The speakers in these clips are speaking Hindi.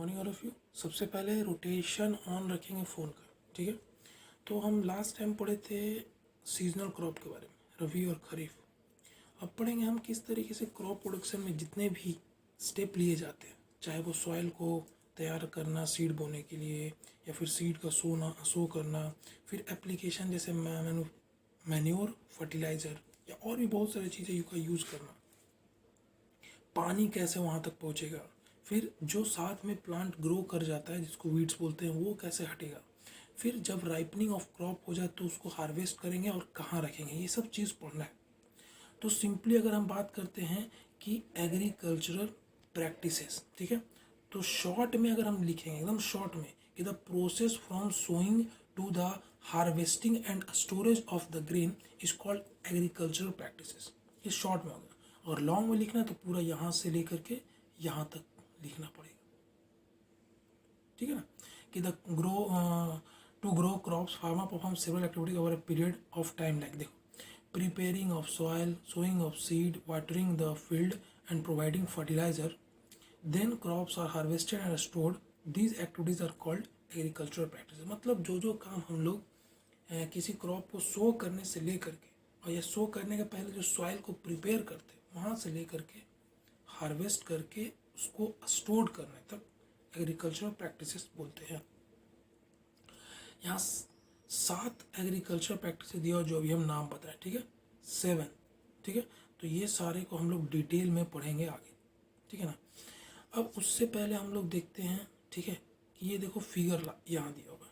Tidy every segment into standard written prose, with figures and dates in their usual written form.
Morning all of you. सबसे पहले रोटेशन ऑन रखेंगे फ़ोन का, ठीक है। तो हम लास्ट टाइम पढ़े थे सीजनल क्रॉप के बारे में, रबी और खरीफ। अब पढ़ेंगे हम किस तरीके से क्रॉप प्रोडक्शन में जितने भी स्टेप लिए जाते हैं, चाहे वो सॉइल को तैयार करना सीड बोने के लिए, या फिर सीड का सो करना, फिर एप्लीकेशन जैसे मैन्योर, फर्टिलाइज़र या और भी बहुत सारी चीज़ें का यूज़ करना, पानी कैसे वहाँ तक पहुँचेगा, फिर जो साथ में प्लांट ग्रो कर जाता है जिसको वीड्स बोलते हैं वो कैसे हटेगा, फिर जब राइपनिंग ऑफ क्रॉप हो जाए तो उसको हार्वेस्ट करेंगे और कहाँ रखेंगे, ये सब चीज़ पढ़ना है। तो सिंपली अगर हम बात करते हैं कि एग्रीकल्चरल प्रैक्टिसेस, ठीक है, तो शॉर्ट में अगर हम लिखेंगे एकदम शॉर्ट में कि the process from sowing to the harvesting and storage of the grain is called agricultural practices, ये शॉर्ट में होगा। और लॉन्ग में लिखना है तो पूरा यहाँ से लेकर के यहाँ तक लिखना पड़ेगा, ठीक है ना। कि the two grow crops farmer perform several activities over a period of time, like देखो preparing of soil, sowing of seed, watering the field and providing fertilizer. Then crops are harvested and stored. These activities are called agricultural practices. मतलब जो जो काम हम लोग किसी क्रॉप को सो करने से लेकर के, और या सो करने के पहले जो सॉइल को प्रिपेयर करते हैं वहाँ से लेकर के हार्वेस्ट करके उसको स्टोर करने तक एग्रीकल्चरल प्रैक्टिसेस बोलते हैं। यहाँ 7 एग्रीकल्चर प्रैक्टिस दिया जो अभी हम नाम बताएं, ठीक है, 7, ठीक है। तो ये सारे को हम लोग डिटेल में पढ़ेंगे आगे, ठीक है ना। अब उससे पहले हम लोग देखते हैं, ठीक है, कि ये देखो फिगर यहाँ दिया होगा,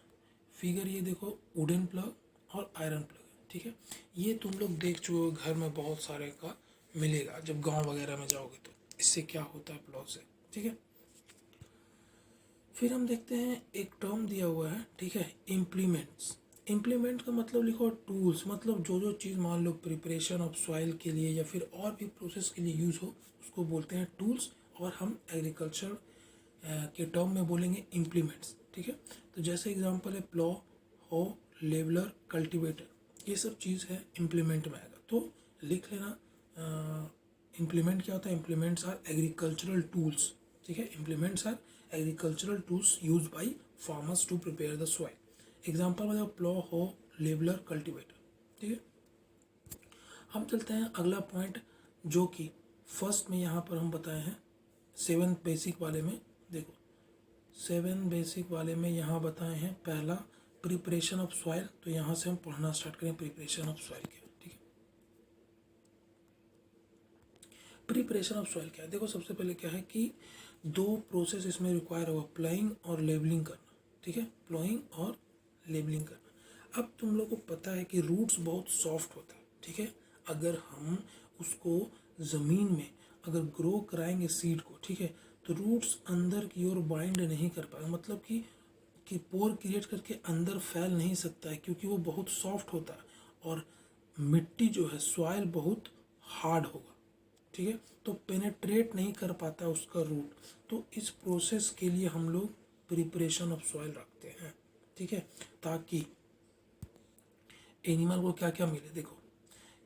फिगर ये देखो वुडन प्लग और आयरन प्लग है, ठीक है। ये तुम लोग देख चुके हो, घर में बहुत सारे का मिलेगा जब गाँव वगैरह में जाओगे तो इससे क्या होता है प्लग से, ठीक है। फिर हम देखते हैं एक टर्म दिया हुआ है, ठीक है, इम्प्लीमेंट्स। इम्प्लीमेंट का मतलब लिखो टूल्स, मतलब जो जो चीज़ मान लो प्रिपरेशन ऑफ सॉइल के लिए या फिर और भी प्रोसेस के लिए यूज़ हो उसको बोलते हैं टूल्स, और हम एग्रीकल्चर के टर्म में बोलेंगे इम्प्लीमेंट्स, ठीक है। तो जैसे एग्जांपल है प्लॉ, हो, लेवलर, कल्टीवेटर, ये सब चीज़ है इम्प्लीमेंट में आएगा। तो लिख लेना इम्प्लीमेंट क्या होता है। इम्प्लीमेंट्स आर एग्रीकल्चरल टूल्स, ठीक है। Implements are agricultural tools use by farmers to prepare the soil. Example मतलब प्लॉ, हो, लेवलर, कल्टीवेटर, ठीक है। हम चलते हैं अगला पॉइंट जो कि फर्स्ट में यहाँ पर हम बताए हैं 7 बेसिक वाले में। देखो 7 बेसिक वाले में यहाँ बताए हैं पहला प्रिपरेशन ऑफ सॉइल। तो यहाँ से हम पढ़ना स्टार्ट करें प्रिपरेशन ऑफ सॉइल क्या, ठीक है। प्रिपरेशन ऑफ सॉइल क्या है, देखो सबसे पहले क्या है कि 2 प्रोसेस इसमें रिक्वायर होगा, प्लाइंग और लेबलिंग करना, ठीक है, प्लाइंग और लेबलिंग करना। अब तुम लोग को पता है कि रूट्स बहुत सॉफ्ट होता है, ठीक है। अगर हम उसको ज़मीन में अगर ग्रो कराएंगे सीड को, ठीक है, तो रूट्स अंदर की ओर बाइंड नहीं कर पाएगा, मतलब कि पोर क्रिएट करके अंदर फैल नहीं सकता है क्योंकि वो बहुत सॉफ्ट होता है और मिट्टी जो है सॉइल बहुत हार्ड होगा, ठीक है। तो पेनेट्रेट नहीं कर पाता उसका रूट। तो इस प्रोसेस के लिए हम लोग प्रिपरेशन ऑफ सॉइल रखते हैं, ठीक है, ताकि एनिमल को क्या क्या मिले। देखो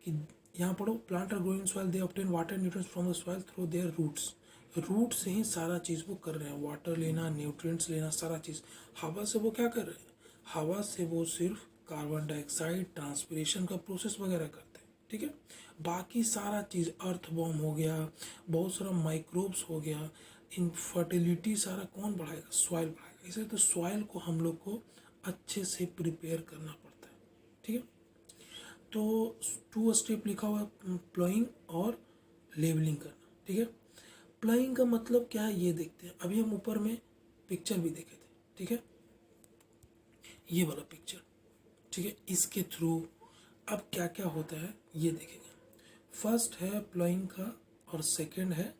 कि यहाँ पढ़ो plant are growing soil, they obtain water nutrients from the soil through their roots. Root से ही सारा चीज़ वो कर रहे हैं, वाटर लेना, न्यूट्रिएंट्स लेना, सारा चीज़। हवा से वो क्या कर रहे हैं, हवा से वो सिर्फ कार्बन डाइऑक्साइड ट्रांसपिरेशन का प्रोसेस वगैरह करते हैं, ठीक है। बाकी सारा चीज़ अर्थवॉर्म हो गया, बहुत सारा माइक्रोब्स हो गया, इन फर्टिलिटी सारा कौन बढ़ाएगा, सॉइल बढ़ाएगा। इसलिए तो सॉइल को हम लोग को अच्छे से प्रिपेयर करना पड़ता है, ठीक है। तो 2 स्टेप लिखा हुआ प्लॉइंग और लेबलिंग करना, ठीक है। प्लॉइंग का मतलब क्या है ये देखते हैं। अभी हम ऊपर में पिक्चर भी देखे थे, ठीक है, ये वाला पिक्चर, ठीक है। इसके थ्रू अब क्या क्या होता है ये देखेंगे। फर्स्ट है प्लॉइंग का और सेकंड है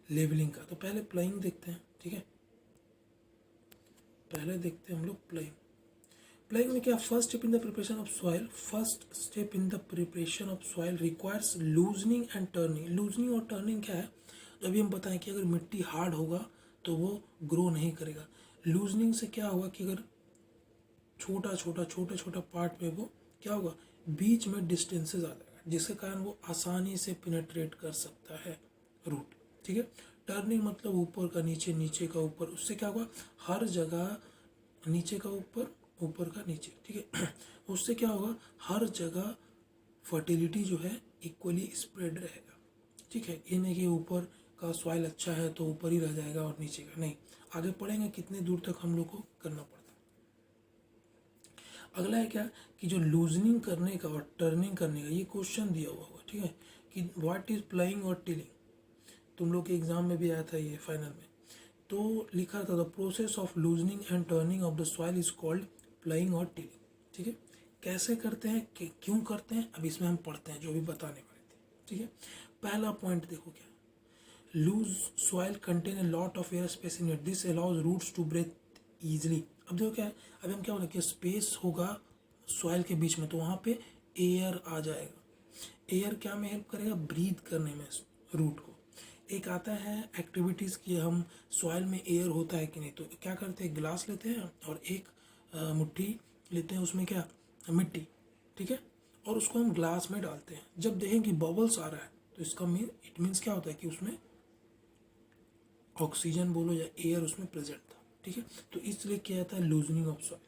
लेबलिंग का। तो पहले प्लॉइंग देखते हैं, ठीक है, पहले देखते हैं हम लोग प्लॉइंग। प्लॉइंग में क्या, first step in the preparation of soil, first step in the preparation of soil requires loosening and turning. Loosening और टर्निंग क्या है, अभी हम बताएं कि अगर मिट्टी हार्ड होगा तो वो ग्रो नहीं करेगा। लूजनिंग से क्या होगा कि अगर छोटे छोटा पार्ट में वो क्या होगा, बीच में डिस्टेंसेस आ जाएगा जिसके कारण वो आसानी से पेनेट्रेट कर सकता है रूट, ठीक है। टर्निंग मतलब ऊपर का नीचे, नीचे का ऊपर। उससे क्या होगा, हर जगह नीचे का ऊपर, ऊपर का नीचे, ठीक है। उससे क्या होगा, हर जगह फर्टिलिटी जो है इक्वली स्प्रेड रहेगा, ठीक है। ये नहीं कि ऊपर का सॉइल अच्छा है तो ऊपर ही रह जाएगा और नीचे का नहीं। आगे पढ़ेंगे कितने दूर तक हम लोग को करना पड़ता है। अगला है क्या, कि जो लूजनिंग करने का और टर्निंग करने का ये क्वेश्चन दिया हुआ होगा, ठीक है, कि व्हाट इज प्लाइंग और टिलिंग। तुम लोग के एग्जाम में भी आया था ये फाइनल में। तो लिखा था the process of loosening and turning of the soil is called प्लाइंग और टिलिंग, ठीक है। कैसे करते हैं, क्यों करते हैं, अब इसमें हम पढ़ते हैं जो भी बताने वाले थे, ठीक है। पहला पॉइंट देखो क्या, loose soil contain a lot of air space in it, this allows roots to breathe easily. अब देखो क्या है, अभी हम क्या बोले कि स्पेस होगा सॉइल के बीच में, तो वहाँ पे एयर आ जाएगा। एयर क्या में हेल्प करेगा, ब्रीथ करने में रूट को। एक आता है एक्टिविटीज़ की, हम सॉइल में एयर होता है कि नहीं, तो क्या करते हैं, गिलास लेते हैं और एक मुट्ठी लेते हैं, उसमें क्या, मिट्टी, ठीक है, और उसको हम ग्लास में डालते हैं। जब देखें कि बबल्स आ रहा है तो इसका इट मीन्स क्या होता है कि उसमें ऑक्सीजन बोलो या एयर उसमें प्रेजेंट था, ठीक है। तो इसलिए क्या जाता है, लूजनिंग ऑफ सॉइल।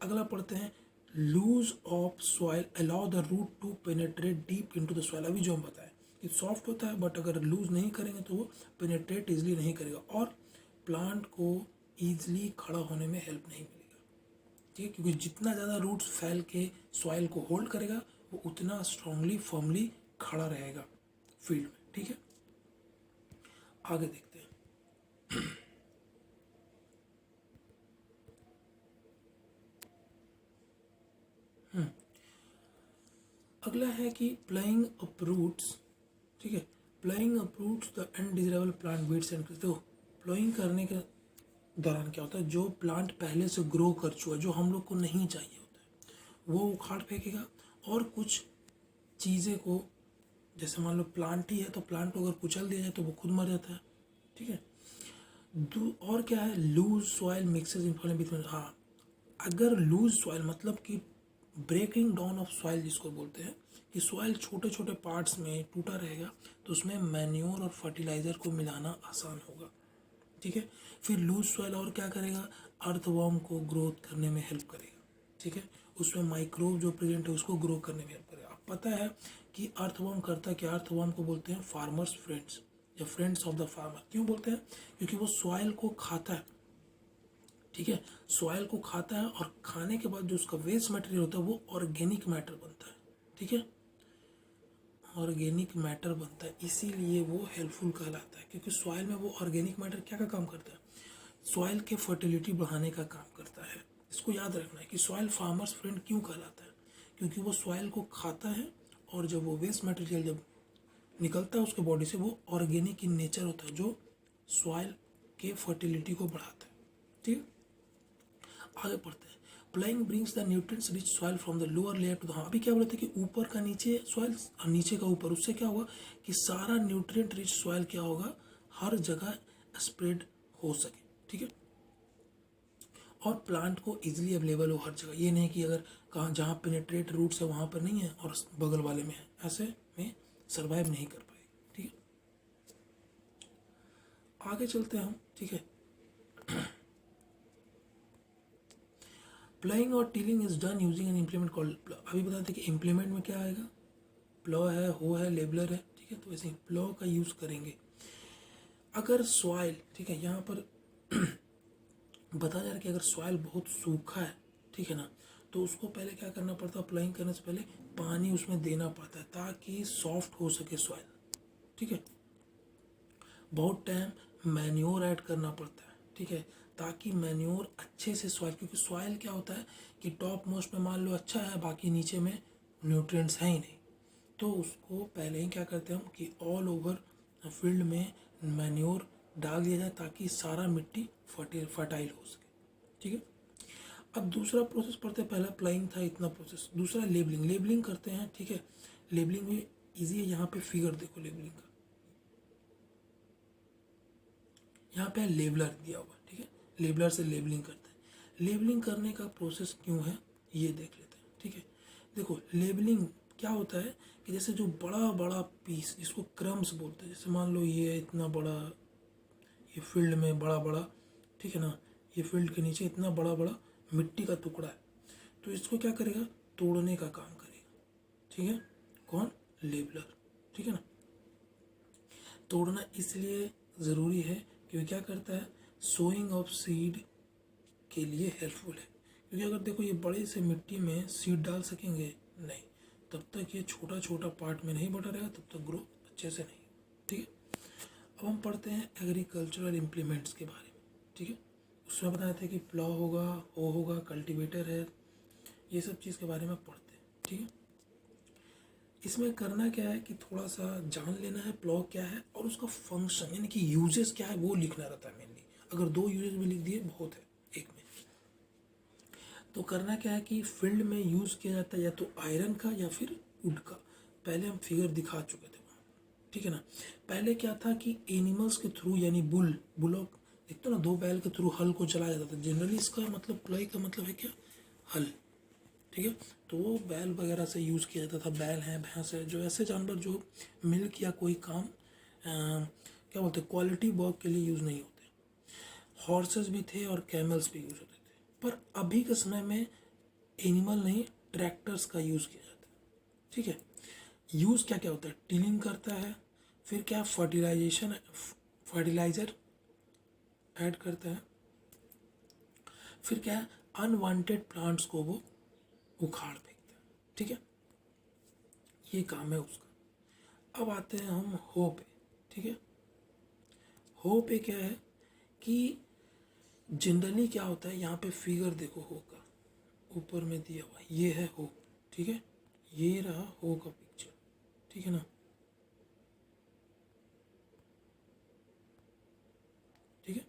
अगला पढ़ते हैं, loose of soil allow the root to penetrate deep into the soil. अभी जो हम बताएं कि सॉफ्ट होता है, बट अगर लूज नहीं करेंगे तो वो पेनेट्रेट इजिली नहीं करेगा और प्लांट को ईजिली खड़ा होने में हेल्प नहीं मिलेगा, ठीक है। क्योंकि जितना ज़्यादा रूट्स फैल के सॉइल को होल्ड करेगा वो उतना स्ट्रांगली फर्मली खड़ा रहेगा फील्ड में, ठीक है। आगे देखते हैं। अगला है कि प्लाइंग अप्रूट्स, ठीक है, ploughing uproots the undesirable plant weeds and. देखो प्लाइंग करने के दौरान क्या होता है, जो प्लांट पहले से ग्रो कर चुका है, जो हम लोग को नहीं चाहिए होता है, वो उखाड़ फेंकेगा। और कुछ चीज़ें को, जैसे मान लो प्लांट ही है तो प्लांट को अगर कुचल दिया जाए तो वो खुद मर जाता है, ठीक है। और क्या है, loose soil mixes in between. हाँ, अगर लूज सॉइल मतलब कि ब्रेकिंग डाउन ऑफ सॉइल जिसको बोलते हैं, कि सॉइल छोटे छोटे पार्ट्स में टूटा रहेगा, तो उसमें मैन्योर और फर्टिलाइज़र को मिलाना आसान होगा, ठीक है। फिर लूज सॉइल और क्या करेगा, अर्थवॉर्म को ग्रोथ करने में हेल्प करेगा, ठीक है। उसमें माइक्रोब जो प्रेजेंट है उसको ग्रो करने में हेल्प करेगा। अब पता है कि अर्थवॉर्म करता क्या, अर्थवॉर्म को बोलते हैं फार्मर्स फ्रेंड्स या फ्रेंड्स ऑफ द फार्मर। क्यों बोलते हैं, क्योंकि वो सॉइल को खाता है, ठीक है। सॉइल को खाता है और खाने के बाद जो उसका वेस्ट मटेरियल होता है वो ऑर्गेनिक मैटर बनता है, ठीक है, ऑर्गेनिक मैटर बनता है, इसीलिए वो हेल्पफुल कहलाता है। क्योंकि सॉइल में वो ऑर्गेनिक मैटर क्या का काम करता है, सॉइल के फर्टिलिटी बढ़ाने का काम करता है। इसको याद रखना है कि सॉइल फार्मर्स फ्रेंड क्यों कहलाता है, क्योंकि वो सॉइल को खाता है और जब वो वेस्ट मटेरियल जब निकलता है उसके बॉडी से, वो ऑर्गेनिक इन नेचर होता है, जो सॉइल के फर्टिलिटी को बढ़ाता है, ठीक है। आगे पढ़ते हैं, ploughing brings the nutrients rich soil from the lower layer to the. हाँ, अभी क्या बोले थे कि ऊपर का नीचे सॉइल और नीचे का ऊपर। उससे क्या होगा कि सारा न्यूट्रिएंट रिच सॉइल क्या होगा, हर जगह स्प्रेड हो सके, ठीक है, और प्लांट को इजीली अवेलेबल हो हर जगह। ये नहीं कि अगर कहाँ जहाँ पेनेट्रेट रूट्स है वहाँ पर नहीं है और बगल वाले में है, ऐसे में सर्वाइव नहीं कर पाएगी, ठीक है। आगे चलते हैं हम, ठीक है। प्लाइंग और tilling is done using an implement called plough. अभी बताते कि इम्प्लीमेंट में क्या आएगा, प्लॉ है, हो है, लेबलर है, ठीक है। तो वैसे ही प्लॉ का यूज़ करेंगे। अगर सॉइल, ठीक है, यहाँ पर बता जा रहा है कि अगर सॉइल बहुत सूखा है, ठीक है ना, तो उसको पहले क्या करना पड़ता है, प्लाइंग करने से पहले पानी उसमें देना पड़ता है ताकि सॉफ्ट हो सके सॉइल, ठीक है। बहुत टाइम मैन्योर ऐड करना पड़ता है, ठीक है, ताकि मैन्योर अच्छे से सॉइल, क्योंकि सॉइल क्या होता है कि टॉप मोस्ट में मान लो अच्छा है, बाकी नीचे में न्यूट्रिएंट्स हैं ही नहीं, तो उसको पहले ही क्या करते हैं हम कि ऑल ओवर फील्ड में मैन्योर डाल दिया जाए ताकि सारा मिट्टी फर्टाइल हो सके, ठीक है। अब दूसरा प्रोसेस पढ़ते हैं, पहला प्लाइंग था इतना प्रोसेस, दूसरा लेबलिंग। लेबलिंग करते हैं, ठीक है। लेबलिंग भी ईजी है, यहाँ पे फिगर देखो लेबलिंग का, यहाँ पे लेबलर दिया हुआ, ठीक है। लेबलर से लेबलिंग करते हैं। लेबलिंग करने का प्रोसेस क्यों है ये देख लेते हैं, ठीक है। देखो लेबलिंग क्या होता है कि जैसे जो बड़ा बड़ा पीस जिसको क्रम्स बोलते हैं, जैसे मान लो ये इतना बड़ा ये फील्ड में बड़ा बड़ा, ठीक है ना, ये फील्ड के नीचे इतना बड़ा बड़ा मिट्टी का टुकड़ा है, तो इसको क्या करेगा, तोड़ने का काम करेगा, ठीक है। कौन, लेबलर, ठीक है ना। तोड़ना इसलिए ज़रूरी है क्योंकि क्या करता है, सोइंग ऑफ सीड के लिए हेल्पफुल है। क्योंकि अगर देखो ये बड़े से मिट्टी में सीड डाल सकेंगे नहीं, तब तक ये छोटा छोटा पार्ट में नहीं बटा रहेगा, तब तक ग्रो अच्छे से नहीं, ठीक है। अब हम पढ़ते हैं एग्रीकल्चरल इम्प्लीमेंट्स के बारे में, ठीक है। उसमें बताया था कि प्लाव होगा, हो होगा, कल्टीवेटर है, ये सब चीज़ के बारे में पढ़ते हैं, ठीक है। इसमें करना क्या है कि थोड़ा सा जान लेना है प्लाव क्या है और उसका फंक्शन यानी कि यूजेस क्या है वो लिखना रहता है मेनली। अगर 2 यूजेस भी लिख दिए बहुत है एक में। तो करना क्या है कि फील्ड में यूज़ किया जाता है या तो आयरन का या फिर वुड का। पहले हम फिगर दिखा चुके थे वहाँ, ठीक है ना। पहले क्या था कि एनिमल्स के थ्रू यानी बुलॉक, एक तो ना 2 बैल के थ्रू हल को चलाया जाता था। जनरली इसका मतलब प्लाई का मतलब है क्या, हल, ठीक है। तो वो बैल वगैरह से यूज़ किया जाता था। बैल हैं, भैंस है, जो ऐसे जानवर जो मिल्क या कोई काम क्या बोलते हैं क्वालिटी वर्क के लिए यूज़ नहीं होते। हॉर्सेस भी थे और कैमल्स भी यूज़ होते थे। पर अभी के समय में एनिमल नहीं, ट्रैक्टर्स का यूज़ किया जाता है, ठीक है। यूज़ क्या क्या होता है, टिलिंग करता है, फिर क्या फर्टिलाइज़र ऐड करता है, फिर क्या है अनवांटेड प्लांट्स को वो उखाड़ फेंकता है, ठीक है। ये काम है उसका। अब आते हैं हम हो पे, ठीक है। हो पे क्या है कि जनरली क्या होता है, यहाँ पे फिगर देखो हो का ऊपर में दिया हुआ, ये है हो, ठीक है। ये रहा हो का पिक्चर, ठीक है ना। ठीक है,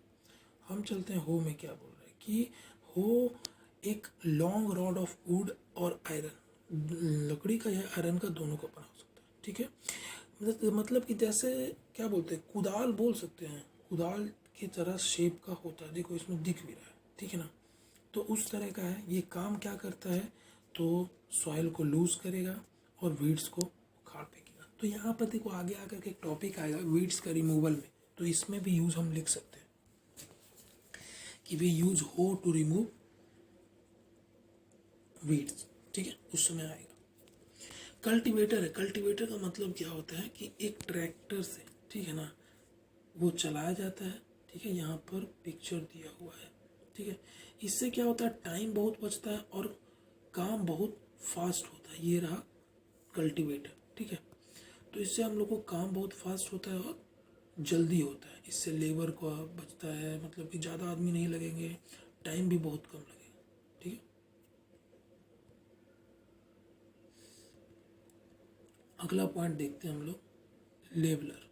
हम चलते हैं हो में क्या बोल रहे हैं कि हो एक लॉन्ग रॉड ऑफ वुड और आयरन, लकड़ी का या आयरन का दोनों का बना सकता है, ठीक है। मतलब कि जैसे क्या बोलते हैं, कुदाल बोल सकते हैं, कुदाल की तरह शेप का होता है, देखो इसमें दिख भी रहा है, ठीक है ना। तो उस तरह का है। ये काम क्या करता है, तो सॉइल को लूज करेगा और वीड्स को उखाड़ फेंकेगा। तो यहाँ पर देखो आगे आकर के एक टॉपिक आएगा वीड्स का रिमूवल में, तो इसमें भी यूज़ हम लिख सकते हैं कि वी यूज हो टू रिमूव वीड्स, ठीक है, उस समय आएगा। कल्टीवेटर है, कल्टीवेटर का मतलब क्या होता है कि एक ट्रैक्टर से, ठीक है ना, वो चलाया जाता है, ठीक है। यहाँ पर पिक्चर दिया हुआ है, ठीक है। इससे क्या होता है, टाइम बहुत बचता है और काम बहुत फास्ट होता है। ये रहा कल्टीवेटर, ठीक है। तो इससे हम लोग को काम बहुत फास्ट होता है और जल्दी होता है। इससे लेबर का बचता है, मतलब कि ज़्यादा आदमी नहीं लगेंगे, टाइम भी बहुत कम लगेगा, ठीक है। अगला पॉइंट देखते हैं हम लोग, लेबलर।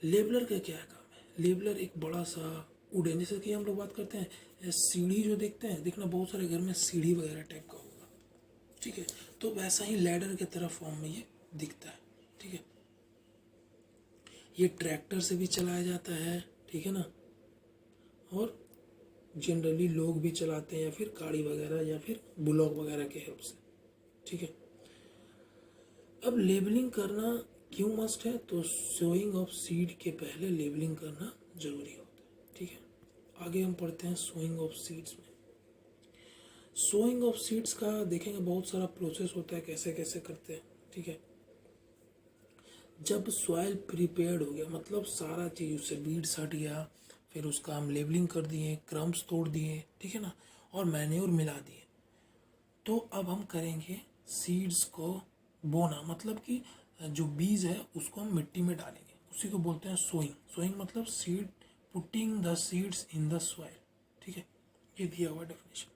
लेबलर का क्या काम है, लेबलर एक बड़ा सा वुडन, जैसे कि हम लोग बात करते हैं सीढ़ी जो देखते हैं, देखना बहुत सारे घर में सीढ़ी वगैरह टाइप का होगा, ठीक है। तो वैसा ही लैडर के तरह फॉर्म में ये दिखता है, ठीक है। ये ट्रैक्टर से भी चलाया जाता है, ठीक है ना, और जनरली लोग भी चलाते हैं या फिर गाड़ी वगैरह या फिर बुलॉक वगैरह के हेल्प से, ठीक है। अब लेबलिंग करना क्यों मस्ट है, तो सोइंग ऑफ सीड के पहले लेबलिंग करना जरूरी होता है, ठीक है। आगे हम पढ़ते हैं सोइंग ऑफ सीड्स में। सोइंग ऑफ सीड्स का देखेंगे बहुत सारा प्रोसेस होता है, कैसे कैसे करते हैं, ठीक है। जब सॉइल प्रिपेयर्ड हो गया, मतलब सारा चीज़ उससे बीड्स हट गया, फिर उसका हम लेबलिंग कर दिए, क्रम्स तोड़ दिए, ठीक है ना, और मैन्योर मिला दिए, तो अब हम करेंगे सीड्स को बोना, मतलब कि जो बीज है उसको हम मिट्टी में डालेंगे, उसी को बोलते हैं सोइंग। सोइंग मतलब seed, putting the seeds in the soil, ठीक है। ये दिया हुआ डेफिनेशन।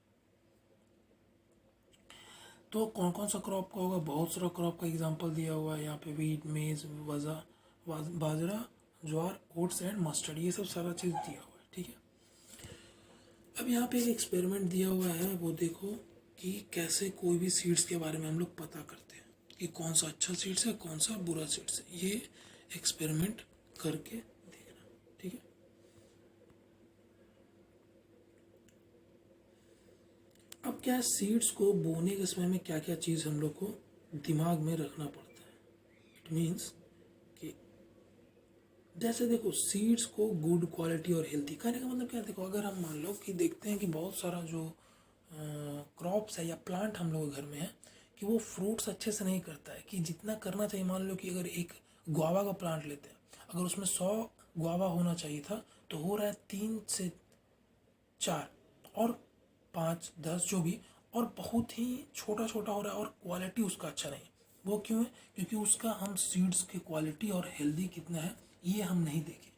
तो कौन कौन सा क्रॉप का होगा, बहुत सारा क्रॉप का एग्जांपल दिया हुआ है यहाँ पे, वीट, मेज, बाजरा, ज्वार, ओट्स एंड मस्टर्ड, ये सब सारा चीज़ दिया हुआ है, ठीक है। अब यहाँ पे एक एक्सपेरिमेंट दिया हुआ है, वो देखो कि कैसे कोई भी सीड्स के बारे में हम लोग पता करते हैं कि कौन सा अच्छा सीड्स है, कौन सा बुरा सीड्स है। ये एक्सपेरिमेंट करके देखना, ठीक है। अब क्या है, सीड्स को बोने के समय में क्या क्या चीज़ हम लोग को दिमाग में रखना पड़ता है। इट मीन्स कि जैसे देखो सीड्स को गुड क्वालिटी और हेल्थी कहने का मतलब क्या है, देखो अगर हम मान लो कि देखते हैं कि बहुत सारा जो क्रॉप्स है या प्लांट हम लोग घर में है कि वो फ्रूट्स अच्छे से नहीं करता है कि जितना करना चाहिए। मान लो कि अगर एक गुआवा का प्लांट लेते हैं, अगर उसमें 100 गुआवा होना चाहिए था तो हो रहा है 3 से 4 और 5 10 जो भी, और बहुत ही छोटा छोटा हो रहा है और क्वालिटी उसका अच्छा नहीं है। वो क्यों है? क्योंकि उसका हम सीड्स की क्वालिटी और हेल्दी कितना है ये हम नहीं देखे।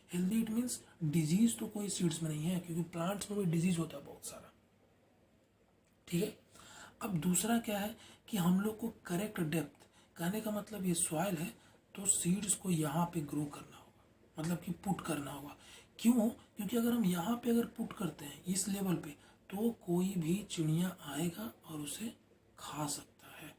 हेल्दी इट मीन्स डिजीज तो कोई सीड्स में नहीं है, क्योंकि प्लांट्स में भी डिजीज होता है बहुत सारा। ठीक है। अब दूसरा क्या है कि हम लोग को करेक्ट डेप्थ, कहने का मतलब ये सॉइल है तो सीड्स को यहाँ पे ग्रो करना होगा, मतलब कि पुट करना होगा। क्यों? क्योंकि अगर हम यहाँ पे अगर पुट करते हैं इस लेवल पे तो कोई भी चिड़िया आएगा और उसे खा सकता है।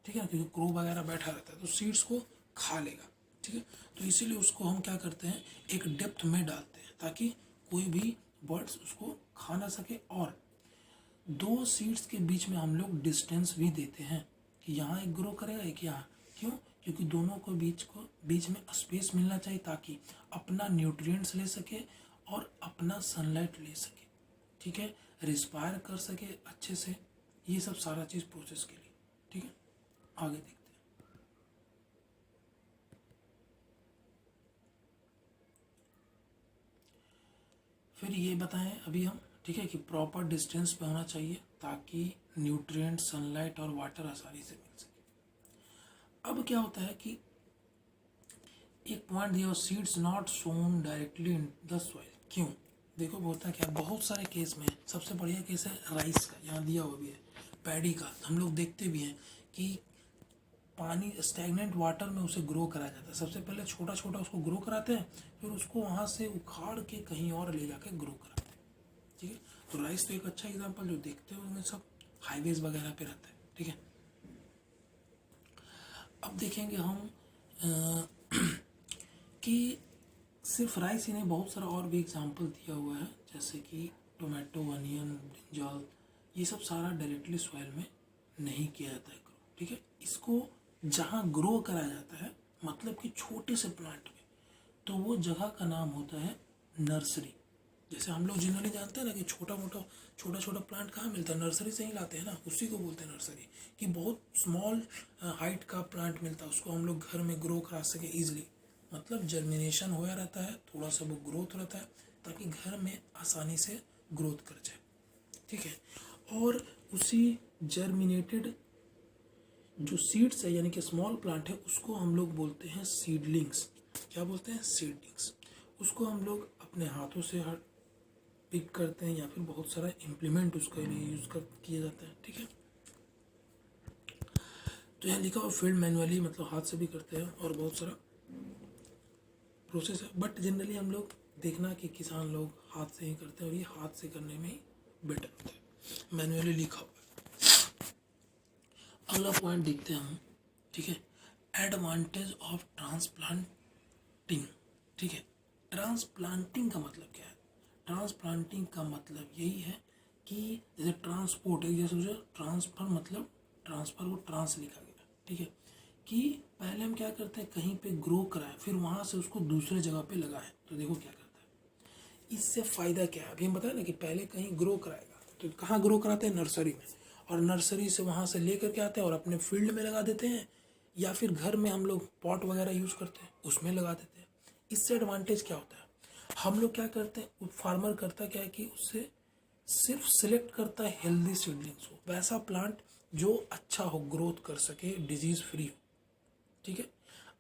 ठीक है ना, क्योंकि क्रो वगैरह बैठा रहता है तो सीड्स को खा लेगा। ठीक है, तो इसीलिए उसको हम क्या करते हैं एक डेप्थ में डालते हैं ताकि कोई भी बर्ड्स उसको खा ना सके। और 2 सीड्स के बीच में हम लोग डिस्टेंस भी देते हैं कि यहाँ एक ग्रो करेगा एक यहाँ। क्यों? क्योंकि दोनों को बीच में स्पेस मिलना चाहिए ताकि अपना न्यूट्रिएंट्स ले सके और अपना सनलाइट ले सके। ठीक है, रिस्पायर कर सके अच्छे से, ये सब सारा चीज़ प्रोसेस के लिए। ठीक है, आगे देखते हैं। फिर ये बताएं अभी हम, ठीक है, कि प्रॉपर डिस्टेंस पे होना चाहिए ताकि न्यूट्रिएंट सनलाइट और वाटर आसानी से मिल सके। अब क्या होता है कि एक पॉइंट दिया, seeds not sown directly in the soil. क्यों? देखो बोलता क्या, बहुत सारे केस में सबसे बढ़िया केस है राइस का, यहाँ दिया हुआ भी है, पैडी का। हम लोग देखते भी हैं कि पानी स्टैग्नेंट वाटर में उसे ग्रो कराया जाता है। सबसे पहले छोटा छोटा उसको ग्रो कराते हैं, फिर उसको वहाँ से उखाड़ के कहीं और ले जाके ग्रो कराते हैं। ठीक है, तो राइस तो एक अच्छा एग्जाम्पल जो देखते हो उनमें सब हाईवेज वगैरह पे रहता है। ठीक है, अब देखेंगे हम कि सिर्फ राइस ही नहीं, बहुत सारा और भी एग्जाम्पल दिया हुआ है, जैसे कि टोमेटो, अनियन, ब्रिंजल, ये सब सारा डायरेक्टली सॉइल में नहीं किया जाता है ग्रो। ठीक है, इसको जहाँ ग्रो कराया जाता है मतलब कि छोटे से प्लांट में, तो वो जगह का नाम होता है नर्सरी। जैसे हम लोग जनरली जानते हैं ना कि छोटा छोटा प्लांट कहाँ मिलता है, नर्सरी से ही लाते हैं ना, उसी को बोलते हैं नर्सरी। कि बहुत स्मॉल हाइट का प्लांट मिलता है, उसको हम लोग घर में ग्रो करा सके इजीली, मतलब जर्मिनेशन होया रहता है, थोड़ा सा वो ग्रोथ रहता है ताकि घर में आसानी से ग्रोथ कर जाए। ठीक है, और उसी जर्मिनेटेड जो सीड्स है यानी कि स्मॉल प्लांट है उसको हम लोग बोलते हैं सीडलिंग्स। क्या बोलते हैं? सीडलिंग्स। उसको हम लोग अपने हाथों से पिक करते हैं या फिर बहुत सारा इम्प्लीमेंट उसके लिए यूज़ कर किया जाता है। ठीक है, तो यहाँ लिखा हुआ फील्ड मैनुअली, मतलब हाथ से भी करते हैं और बहुत सारा प्रोसेस है, बट जनरली हम लोग देखना कि किसान लोग हाथ से ही करते हैं और ये हाथ से करने में ही बेटर होता है, मैनुअली लिखा हुआ है। अगला पॉइंट देखते हैं हम। ठीक है, एडवांटेज ऑफ ट्रांसप्लांटिंग। ठीक है, ट्रांसप्लांटिंग का मतलब क्या है? ट्रांसप्लांटिंग का मतलब यही है कि जैसे ट्रांसपोर्ट है, जैसे जो ट्रांसफर, मतलब ट्रांसफर को ट्रांस लिखा गया। ठीक है, कि पहले हम क्या करते हैं कहीं पे ग्रो कराएं फिर वहाँ से उसको दूसरे जगह पे लगाएं, तो देखो क्या करता है। इससे फ़ायदा क्या है? अभी हम बताया ना कि पहले कहीं ग्रो कराएगा तो कहाँ ग्रो कराते हैं? नर्सरी में, और नर्सरी से वहाँ से ले करके आते हैं और अपने फील्ड में लगा देते हैं, या फिर घर में हम लोग पॉट वगैरह यूज़ करते हैं उसमें लगा देते हैं। इससे एडवांटेज क्या होता है? हम लोग क्या करते हैं, फार्मर करता क्या है कि उससे सिर्फ सिलेक्ट करता है हेल्दी सीडलिंग्स हो, वैसा प्लांट जो अच्छा हो, ग्रोथ कर सके, डिजीज फ्री हो। ठीक है,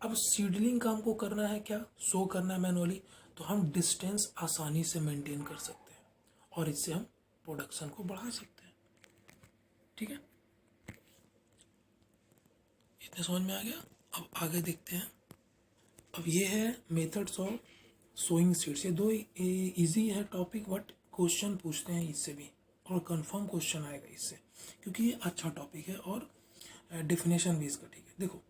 अब सीडलिंग का हमको करना है क्या, शो करना है मैनुअली, तो हम डिस्टेंस आसानी से मेंटेन कर सकते हैं और इससे हम प्रोडक्शन को बढ़ा सकते हैं। ठीक है, इतने समझ में आ गया। अब आगे देखते हैं। अब ये है मेथड्स ऑफ सोइंग सीड्स। ये 2 इजी है टॉपिक, बट क्वेश्चन पूछते हैं इससे भी और कंफर्म क्वेश्चन आएगा इससे, क्योंकि ये अच्छा टॉपिक है और डेफिनेशन भी इसका ठीक है। देखो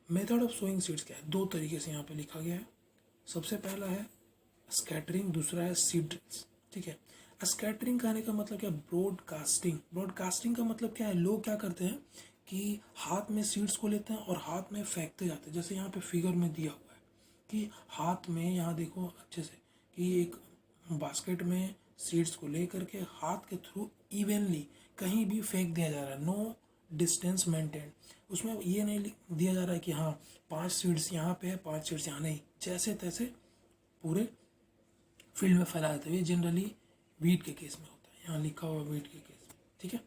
मेथड ऑफ सोइंग सीड्स क्या है, 2 तरीके से यहाँ पे लिखा गया है। सबसे पहला है स्कैटरिंग, दूसरा है सीड ड्रिल्स। ठीक है, स्कैटरिंग कहने का मतलब क्या? ब्रॉडकास्टिंग। ब्रॉडकास्टिंग का मतलब क्या है? लोग क्या करते हैं कि हाथ में सीड्स को लेते हैं और हाथ में फेंकते जाते हैं, जैसे यहाँ पे फिगर में दिया हुआ है कि हाथ में यहाँ देखो अच्छे से कि एक बास्केट में सीड्स को ले करके हाथ के थ्रू इवनली कहीं भी फेंक दिया जा रहा है, नो डिस्टेंस मेंटेन। उसमें ये नहीं दिया जा रहा है कि हाँ 5 सीड्स यहाँ पे है 5 सीड्स यहाँ, नहीं, जैसे तैसे पूरे फील्ड में फैला देते हैं। ये जनरली वीट के केस में होता है, यहाँ लिखा हुआ वीट के केस में, ठीक है।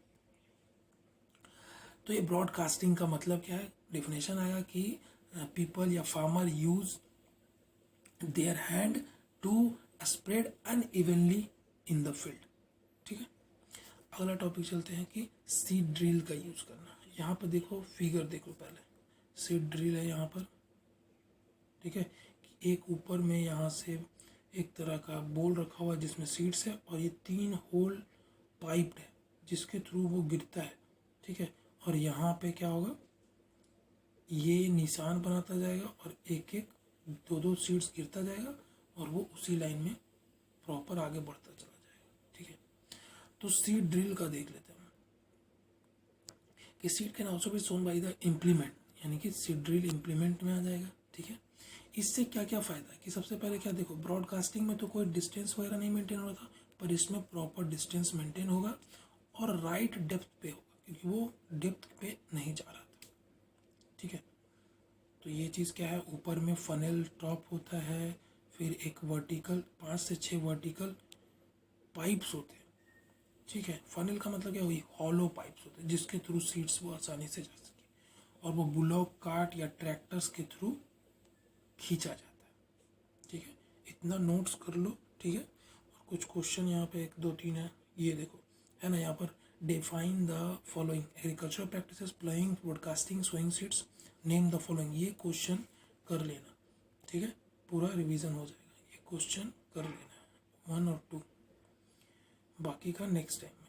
तो ये ब्रॉडकास्टिंग का मतलब क्या है, डेफिनेशन आया कि पीपल या farmer use their hand to spread unevenly in the field, ठीक है। अगला टॉपिक चलते हैं कि सीड ड्रिल का यूज करना। यहाँ पर देखो फिगर देखो, पहले सीड ड्रिल है यहाँ पर, ठीक है। एक ऊपर में यहाँ से एक तरह का बोल रखा हुआ है जिसमें सीड्स है, और ये 3 होल पाइप्ड है जिसके थ्रू वो गिरता है, ठीक है। और यहाँ पे क्या होगा, ये निशान बनाता जाएगा और एक एक 2-2 सीड्स गिरता जाएगा और वो उसी लाइन में प्रॉपर आगे बढ़ता चला जाएगा, ठीक है। तो सीड ड्रिल का देख लेते हैं कि seed can also be sown by the implement, यानी कि सीड ड्रिल इम्प्लीमेंट में आ जाएगा, ठीक है। इससे क्या क्या फ़ायदा है कि सबसे पहले क्या देखो, ब्रॉडकास्टिंग में तो कोई डिस्टेंस वगैरह नहीं मेंटेन हो रहा था, पर इसमें प्रॉपर डिस्टेंस मेंटेन होगा और राइट डेप्थ पे होगा, क्योंकि वो डेप्थ पे नहीं जा रहा था, ठीक है। तो ये चीज़ क्या है, ऊपर में फनेल टॉप होता है, फिर एक वर्टिकल 5 से 6 वर्टिकल पाइप्स होते हैं, ठीक है। फनेल का मतलब क्या हुई, हॉलो पाइप्स होते हैं जिसके थ्रू सीड्स वो आसानी से जा सके, और वो बुलॉक कार्ट या ट्रैक्टर्स के थ्रू खींचा जाता है, ठीक है। इतना नोट्स कर लो, ठीक है। और कुछ क्वेश्चन यहाँ पे 1 2 3 है, ये देखो है ना, यहाँ पर define the following agriculture practices ploughing broadcasting sowing seeds, name the following, ये क्वेश्चन कर लेना, ठीक है। पूरा रिवीजन हो जाएगा, ये क्वेश्चन कर लेना 1 और 2, बाकी का नेक्स्ट टाइम।